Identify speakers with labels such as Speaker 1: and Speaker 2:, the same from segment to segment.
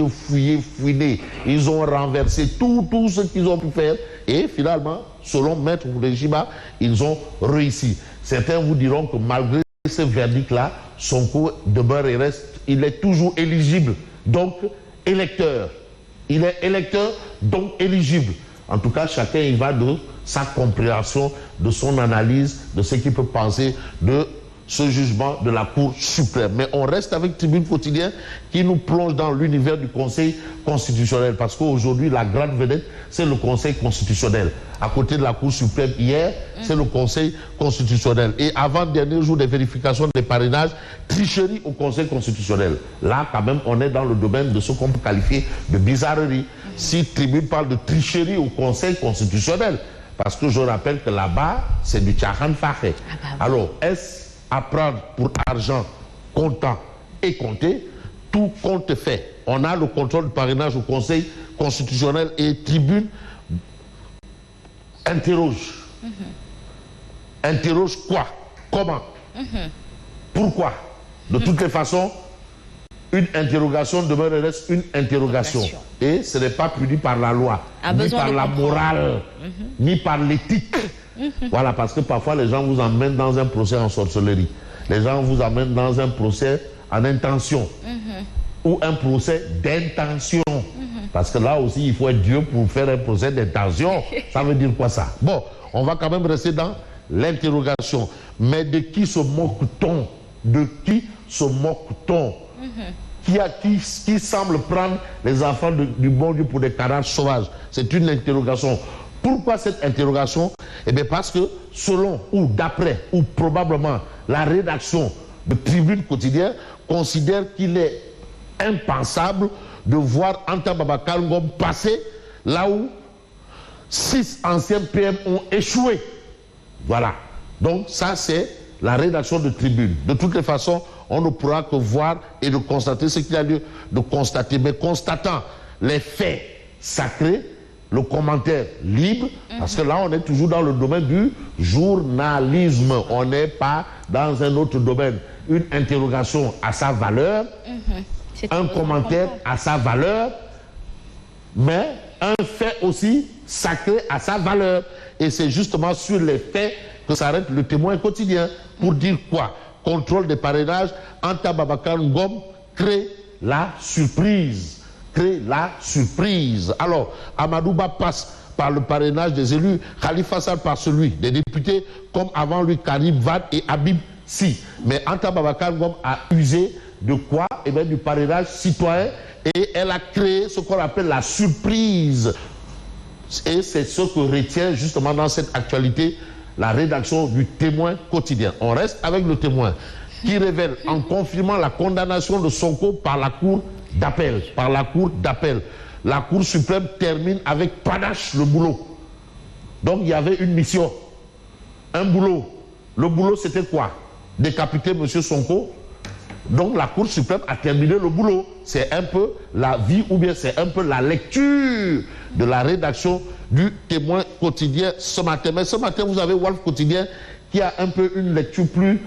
Speaker 1: fouiné, ils ont renversé tout ce qu'ils ont pu faire et finalement, selon Maître Mourejiba, ils ont réussi. Certains vous diront que malgré ce verdict-là, Sonko demeure et reste, il est toujours éligible, donc électeur. Il est électeur, donc éligible. En tout cas, chacun y va de sa compréhension, de son analyse, de ce qu'il peut penser de ce jugement de la Cour suprême. Mais on reste avec Tribune Quotidien qui nous plonge dans l'univers du Conseil constitutionnel. Parce qu'aujourd'hui, la grande vedette, c'est le Conseil constitutionnel. À côté de la Cour suprême, hier, c'est le Conseil constitutionnel. Et avant-dernier jour des vérifications des parrainages, tricherie au Conseil constitutionnel. Là, quand même, on est dans le domaine de ce qu'on peut qualifier de bizarrerie. Si Tribune parle de tricherie au Conseil constitutionnel, parce que je rappelle que là-bas, c'est du tchahan faché. Alors, est-ce à prendre pour argent comptant et compté, tout compte fait. On a le contrôle du parrainage au Conseil constitutionnel et Tribune interroge. Interroge quoi? Comment? Pourquoi? De toutes les façons, une interrogation demeure et reste une interrogation. Et ce n'est pas puni par la loi, ni par la morale, ni par l'éthique. Voilà, parce que parfois les gens vous emmènent dans un procès en sorcellerie. Les gens vous amènent dans un procès en intention. Ou un procès d'intention. Parce que là aussi, il faut être Dieu pour faire un procès d'intention. Ça veut dire quoi ça? Bon, on va quand même rester dans l'interrogation. Mais de qui se moque-t-on? De qui se moque-t-on? Qui semble prendre les enfants du bon Dieu pour des canards sauvages? C'est une interrogation. Pourquoi cette interrogation? Eh bien parce que selon ou d'après ou probablement la rédaction de Tribune Quotidien considère qu'il est impensable de voir Anta Babacar Ngom passer là où 6 anciens PM ont échoué. Voilà. Donc ça c'est la rédaction de Tribune. De toutes les façons, on ne pourra que voir et de constater ce qu'il y a lieu de constater. Mais constatant les faits sacrés, le commentaire libre, parce que là on est toujours dans le domaine du journalisme, on n'est pas dans un autre domaine. Une interrogation à sa valeur, un commentaire à sa valeur, mais un fait aussi sacré à sa valeur. Et c'est justement sur les faits que s'arrête le Témoin quotidien. Pour dire quoi? Contrôle des parrainages, Anta Babacar Ngom crée la surprise. Crée la surprise. Alors, Amadouba passe par le parrainage des élus, Khalifa Sall par celui des députés, comme avant lui Karim Wade et Habib Sy. Mais Anta Babacar Ngom a usé de quoi? Eh bien, du parrainage citoyen, et elle a créé ce qu'on appelle la surprise. Et c'est ce que retient justement dans cette actualité la rédaction du Témoin quotidien. On reste avec le Témoin qui révèle, en confirmant la condamnation de Sonko par la Cour d'appel. Par la Cour d'appel. La Cour suprême termine avec panache le boulot. Donc il y avait une mission, un boulot. Le boulot c'était quoi? Décapiter M. Sonko. Donc la Cour suprême a terminé le boulot. C'est un peu la vie ou bien c'est un peu la lecture de la rédaction du Témoin quotidien ce matin. Mais ce matin vous avez Wolf Quotidien qui a un peu une lecture plus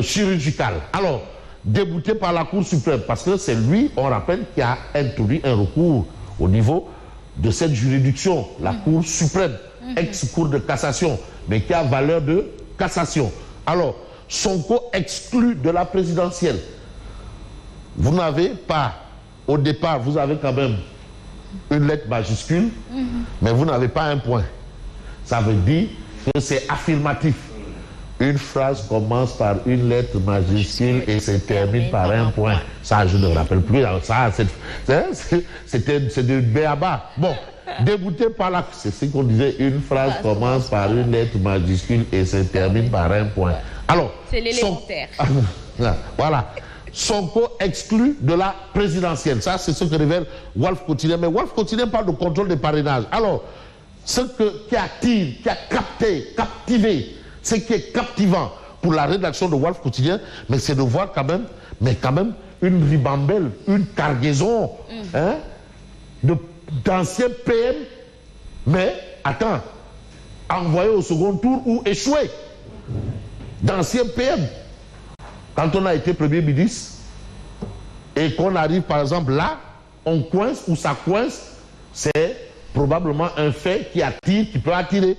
Speaker 1: chirurgicale. Alors, débouté par la Cour suprême, parce que c'est lui, on rappelle, qui a introduit un recours au niveau de cette juridiction, la Cour suprême, ex-cour de cassation, mais qui a valeur de cassation. Alors, Sonko exclu de la présidentielle. Vous n'avez pas, au départ, vous avez quand même une lettre majuscule, mais vous n'avez pas un point. Ça veut dire que c'est affirmatif. Une phrase commence par une lettre majuscule et se termine par un point. Ça, je ne me rappelle plus. Ça, c'est de béaba. Bon, débouté par la... C'est ce qu'on disait, une phrase commence par une lettre majuscule et se termine par un point. Alors,
Speaker 2: c'est l'élémentaire.
Speaker 1: Voilà. Sonko exclu de la présidentielle. Ça, c'est ce que révèle Wolf Quotidien. Mais Wolf Quotidien parle de contrôle des parrainages. Alors, ce qui attire, qui a captivé, ce qui est captivant pour la rédaction de Wolf Quotidien, mais c'est de voir quand même une ribambelle, une cargaison d'anciens PM, mais attends, envoyés au second tour ou échoués, d'anciens PM. Quand on a été Premier ministre, et qu'on arrive par exemple là, on coince ou ça coince, c'est probablement un fait qui attire, qui peut attirer.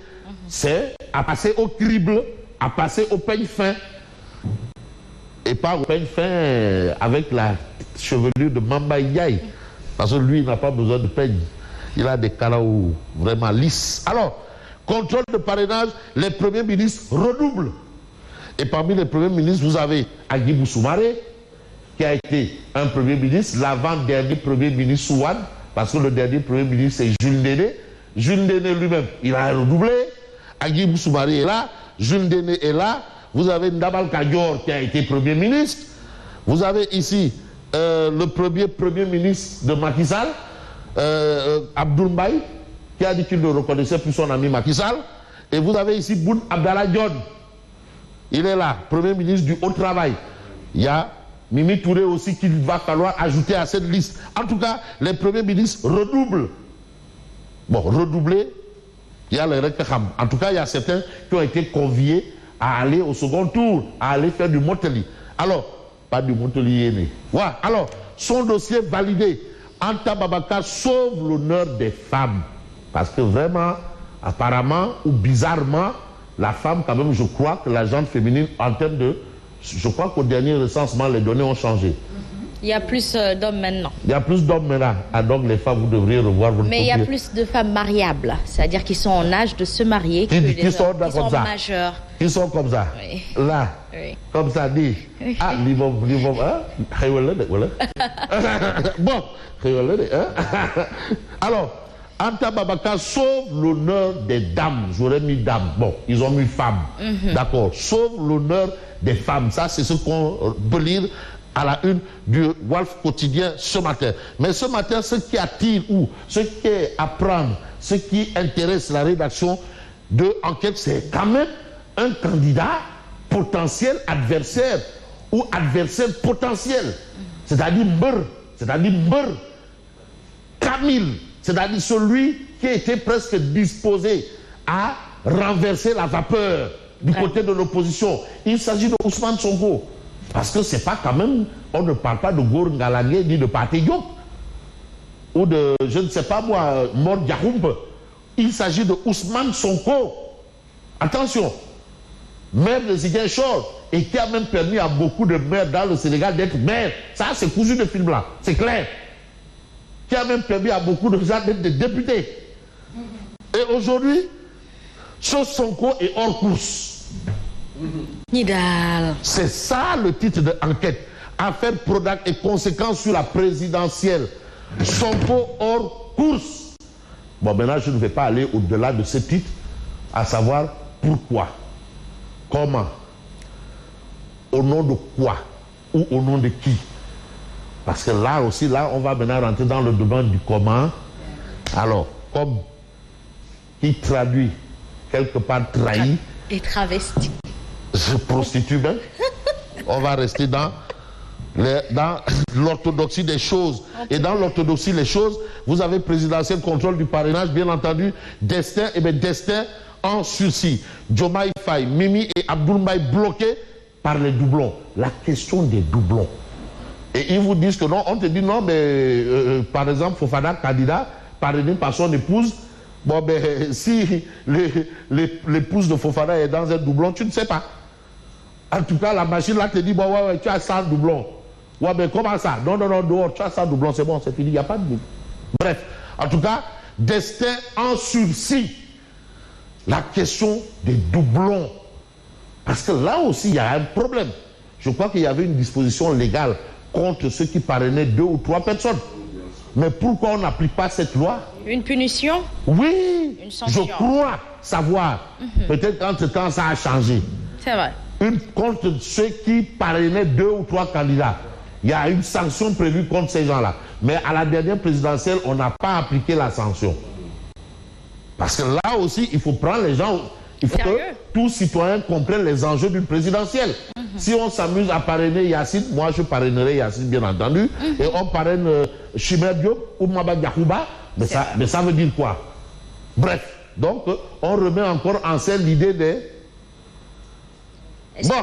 Speaker 1: C'est à passer au crible, à passer au peigne fin. Et pas au peigne fin avec la chevelure de Mamba Ndiaye. Parce que lui, il n'a pas besoin de peigne. Il a des caraos vraiment lisses. Alors, contrôle de parrainage, les premiers ministres redoublent. Et parmi les premiers ministres, vous avez Agibou Soumaré, qui a été un premier ministre, l'avant-dernier premier ministre Souane, parce que le dernier premier ministre, c'est Jules Ndéné. Jules Ndéné lui-même, il a redoublé. Agibou Soumaré est là, Jules Ndéné est là. Vous avez Ndabal Kadior qui a été premier ministre. Vous avez ici le premier ministre de Macky Sall, Abdoul Mbaye, qui a dit qu'il ne reconnaissait plus son ami Macky Sall. Et vous avez ici Boun Abdallah Dionne. Il est là, premier ministre du Haut-Travail. Il y a Mimi Touré aussi qu'il va falloir ajouter à cette liste. En tout cas, les premiers ministres redoublent. Bon, redoubler, il y a les Rekham. En tout cas, il y a certains qui ont été conviés à aller au second tour, à aller faire du Moteli. Alors, pas du Moteli. Voilà. Alors, son dossier validé. Anta Babacar sauve l'honneur des femmes. Parce que vraiment, apparemment ou bizarrement, la femme, quand même, je crois que la gente féminine, en termes de... Je crois qu'au dernier recensement, les données ont changé.
Speaker 2: Il y a plus d'hommes maintenant.
Speaker 1: Il y a plus d'hommes maintenant. Ah, donc les femmes, vous devriez revoir votre...
Speaker 2: Mais il y a plus de femmes mariables, c'est-à-dire qui sont en âge de se marier,
Speaker 1: qui sont
Speaker 2: majeurs.
Speaker 1: Qui sont comme ça.
Speaker 2: Oui.
Speaker 1: Là,
Speaker 2: oui.
Speaker 1: Comme ça, dit. Ah, ils vont, hein? Bon, alors, Anta Babacar sauve l'honneur des dames. J'aurais mis dames. Bon, ils ont mis femmes. D'accord. Sauve l'honneur des femmes. Ça, c'est ce qu'on peut lire à la une du Walf quotidien ce matin. Mais ce matin, ce qui attire ou ce qui est à prendre, ce qui intéresse la rédaction de Enquête, c'est quand même un candidat potentiel adversaire ou adversaire potentiel. C'est-à-dire Mbeur, Camille, c'est-à-dire celui qui était presque disposé à renverser la vapeur du côté de l'opposition. Il s'agit de Ousmane Sonko. Parce que c'est pas quand même, on ne parle pas de Gour Ngalangé ni de Pathé Diop ou de, je ne sais pas moi, Mor Diakhoumpe. Il s'agit de Ousmane Sonko. Attention, maire de Ziguinchor, et qui a même permis à beaucoup de maires dans le Sénégal d'être maire. Ça, c'est cousu de film là, c'est clair. Qui a même permis à beaucoup de gens d'être des députés. Et aujourd'hui, ce Sonko est hors course.
Speaker 2: Nidal.
Speaker 1: C'est ça le titre de Enquête. Affaire Prodac et conséquences sur la présidentielle. Sonko hors course. Bon, maintenant, je ne vais pas aller au-delà de ce titre, à savoir pourquoi, comment, au nom de quoi ou au nom de qui. Parce que là aussi, là, on va maintenant rentrer dans le domaine du comment. Alors, comme qui traduit, quelque part trahi.
Speaker 2: Et travesti.
Speaker 1: Je prostitue même. On va rester dans l'orthodoxie des choses. Okay. Et dans l'orthodoxie des choses, vous avez présidentiel contrôle du parrainage, bien entendu, Destin, et bien Destin en sursis. Diomaye Faye, Mimi et Abdoul Mbaye bloqués par les doublons. La question des doublons. Et ils vous disent que non, on te dit non, mais par exemple, Fofana, candidat, parrainé par son épouse, bon ben si l'épouse de Fofana est dans un doublon, tu ne sais pas. En tout cas, la machine là te dit, bon ouais, tu as 100 doublons. Ouais, mais comment ça? Non, dehors, tu as 100 doublons, c'est bon, c'est fini, il n'y a pas de doublons. Bref, en tout cas, Destin en sursis. La question des doublons. Parce que là aussi, il y a un problème. Je crois qu'il y avait une disposition légale contre ceux qui parrainaient 2 ou 3 personnes. Mais pourquoi on n'applique pas cette loi?
Speaker 2: Une punition?
Speaker 1: Oui, je crois savoir. Peut-être qu'entre-temps, ça a changé.
Speaker 2: C'est vrai.
Speaker 1: Contre ceux qui parrainaient 2 ou 3 candidats. Il y a une sanction prévue contre ces gens-là. Mais à la dernière présidentielle, on n'a pas appliqué la sanction. Parce que là aussi, il faut prendre les gens... Il faut que tout citoyen comprenne les enjeux d'une présidentielle. Si on s'amuse à parrainer Yacine, moi je parrainerai Yacine bien entendu, et on parraine Chimère Diop ou Maba Diakhouba, mais ça veut dire quoi? Bref, donc on remet encore en scène l'idée des... Bon,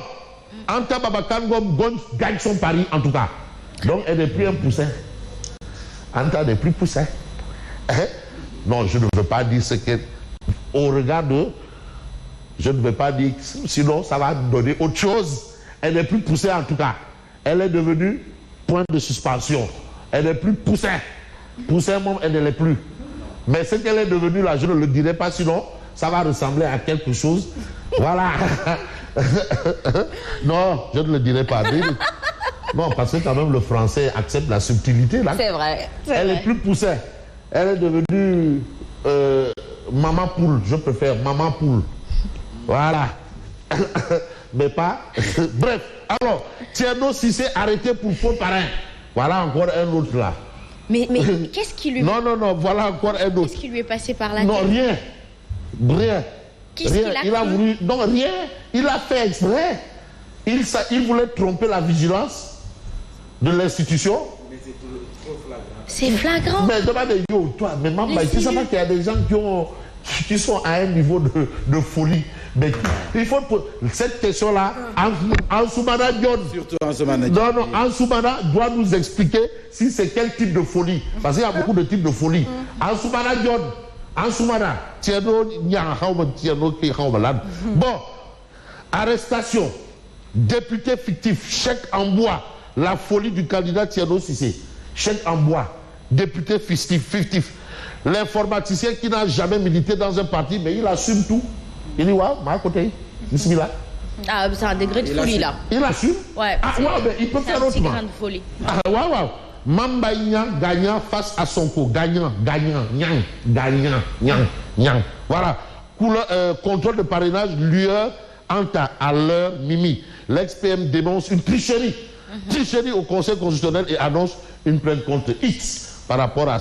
Speaker 1: Anta Babacar Ngom gagne son pari en tout cas. Donc, elle n'est plus un poussin. Anta n'est plus poussin. Non, je ne veux pas dire ce qu'elle... Au regard de... Je ne veux pas dire... Sinon, ça va donner autre chose. Elle n'est plus poussée en tout cas. Elle est devenue point de suspension. Elle n'est plus poussée. Poussée, elle ne l'est plus. Mais ce qu'elle est devenue là, je ne le dirai pas, sinon, ça va ressembler à quelque chose. Voilà. Non, je ne le dirai pas. Non, parce que quand même le français accepte la subtilité là.
Speaker 2: C'est vrai.
Speaker 1: Elle est plus poussée. Elle est devenue maman poule. Je préfère maman poule. Voilà. Mais pas. Bref. Alors, Thierno Cissé arrêté pour faux parrain. Voilà encore un autre là.
Speaker 2: Mais qu'est-ce qui lui...
Speaker 1: Non, voilà encore un autre.
Speaker 2: Qu'est-ce qui lui est passé par la tête?
Speaker 1: Non, rien.
Speaker 2: Qu'est-ce qu'il a
Speaker 1: Il a voulu... Non, rien. Il a fait exprès. Il voulait tromper la vigilance de l'institution.
Speaker 2: C'est flagrant.
Speaker 1: Mais demandez, yo, toi, mais maman, tu sais pas qu'il y a des gens qui sont à un niveau de folie. Mais il faut... Cette question-là, Ansoumana Dione...
Speaker 3: Surtout Ansoumana Dione.
Speaker 1: Non, Ansoumana doit nous expliquer si c'est quel type de folie. Parce qu'il y a beaucoup de types de folie. Ansoumana Dione, Ansoumana, bon, arrestation, député fictif, chèque en bois, la folie du candidat Thierno Cissé. Chèque en bois, député fictif. L'informaticien qui n'a jamais milité dans un parti, mais il assume tout. Il dit, ouais, à côté, bismillah.
Speaker 2: Ah, c'est un degré de folie là.
Speaker 1: Il assume.
Speaker 2: Ouais.
Speaker 1: Ah, ouais, mais il peut faire autrement.
Speaker 2: C'est un petit grain de folie.
Speaker 1: Ah, ouais. Mamba gagnant face à Sonko. Gagnant. Voilà. Contrôle de parrainage, lueur, Anta, à l'heure, Mimi. L'ex-PM dénonce une tricherie. Tricherie au Conseil constitutionnel et annonce une plainte contre X par rapport à